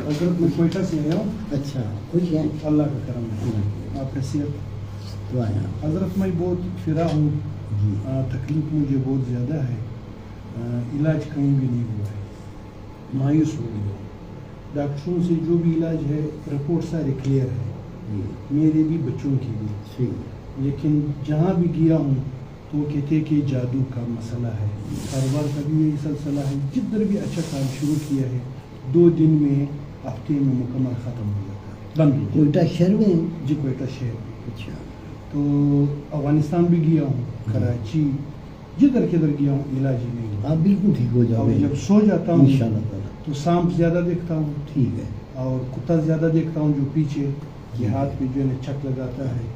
حضرت میں کوئٹہ سے آیا ہوں. اچھا خوش ہیں؟ اللہ کا کرم ہے. آپ حیثیت دعائیں. حضرت میں بہت پھرا ہوں. جی تکلیف مجھے بہت زیادہ ہے. علاج کہیں بھی نہیں ہوا ہے. مایوس ہو گیا ہوں. ڈاکٹروں سے جو بھی علاج ہے رپورٹ سارے کلیئر ہے. جی میرے بھی بچوں کے بھی. صحیح. لیکن جہاں بھی گیا ہوں تو وہ کہتے ہیں کہ جادو کا مسئلہ ہے. کاروبار کا بھی یہی سلسلہ ہے. جدھر بھی اچھا کام شروع کیا ہے 2 دن میں ہفتے میں مکمل ختم ہو جاتا ہے, بند ہو جاتا ہے. کوئٹہ شہر میں؟ جی کوئٹہ شہر میں. اچھا. تو افغانستان بھی گیا ہوں, کراچی, جدھر کدھر گیا ہوں علاج ہی نہیں ہوا. آپ بالکل ٹھیک ہو جاؤ اور گے جب سو جاتا ہوں انشاءاللہ تعالی. تو سانپ زیادہ دیکھتا ہوں ٹھیک ہے. اور کتا زیادہ دیکھتا ہوں جو پیچھے یہ ہاتھ پہ جو ہے نا چھک لگاتا ہے,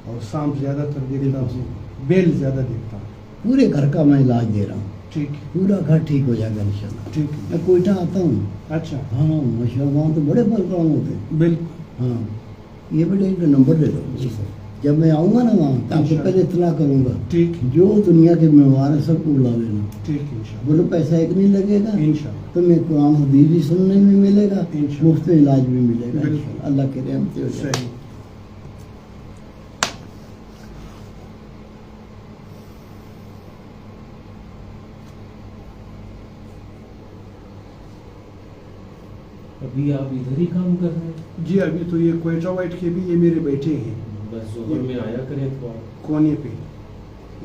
اور سانپ زیادہ تر دیکھتا ہوں, بیل زیادہ دیکھتا ہوں. پورے گھر کا میں علاج دے رہا ہوں. ٹھیک پورا گھر ٹھیک ہو جائے گا انشاءاللہ. ٹھیک ہے. میں کوئٹہ آتا ہوں. اچھا ہاں ماشاء اللہ وہاں تو بڑے پروگرام ہوتے ہیں. بالکل. ہاں یہ بیٹے ایک نمبر لے لو. جی سر. جب میں آؤں گا نا وہاں تو آپ کو پہلے اطلاع کروں گا. ٹھیک جو دنیا کے مہمان ہیں سب کو بلا لینا. ٹھیک انشاءاللہ. بولو پیسہ ایک نہیں لگے گا. انشاءاللہ. تمہیں قرآن حدیث بھی سننے میں ملے گا, انشاءاللہ. مفت علاج بھی ملے گا. بالکل. اللہ کے رحم سے ہو جائے. صحیح. ابھی آپ ادھر ہی کام کر رہے ہیں؟ جی ابھی تو یہ کوئٹہ وائٹ کے بھی یہ میرے بیٹے ہیں. بس ظہر میں آیا کریں تو آپ کونے پہ.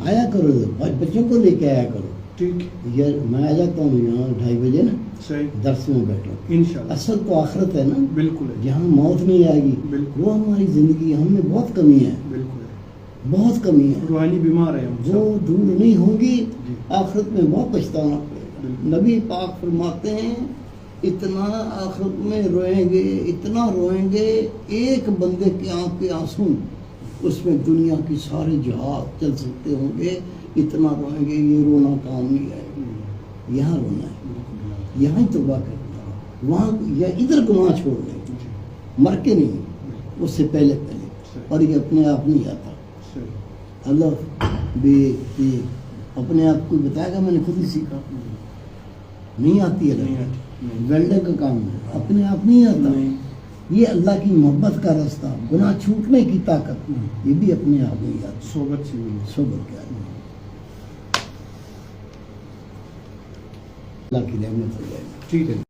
آیا کرو, بچوں کو لے کے آیا کرو. ٹھیک. یہ میں آ جاتا ہوں یہاں 2:30 بجے نا, صحیح. درس میں بیٹھا. انشاءاللہ. اصل تو آخرت ہے نا, بالکل ہے. جہاں موت نہیں آئے گی بالکل. وہ ہماری زندگی, ہم میں بہت کمی ہے, بالکل ہے. بہت کمی ہے. روحانی بیمار ہے ہم وہ سب. دور نہیں ہوگی. جی. آخرت میں بہت پچھتانا پڑے گا. بالکل. نبی پاک فرماتے ہیں اتنا آخرت میں روئیں گے, اتنا روئیں گے, ایک بندے کی آنکھ کے آنسو اس میں دنیا کی سارے جہاد چل سکتے ہوں گے. اتنا روئیں گے, یہ رونا کام نہیں آئے گا. یہاں رونا ہے, یہاں ہی توبہ کرنا ہے. وہاں یا ادھر گناہ چھوڑ دیں, مر کے نہیں, اس سے پہلے پہلے. اور یہ اپنے آپ نہیں آتا. اللہ بھی اپنے آپ کو بتائے گا, میں نے خود ہی سیکھا. نہیں آتی ہے, ویلڈر کا کام ہے, اپنے آپ نہیں آتا. یہ اللہ کی محبت کا راستہ, گناہ چھوٹنے کی طاقت, یہ بھی اپنے آپ نہیں آتی. صحبت سے ملی. صحبت کیا ہے, اللہ کی رحمت ہو جائے گی. ٹھیک ہے.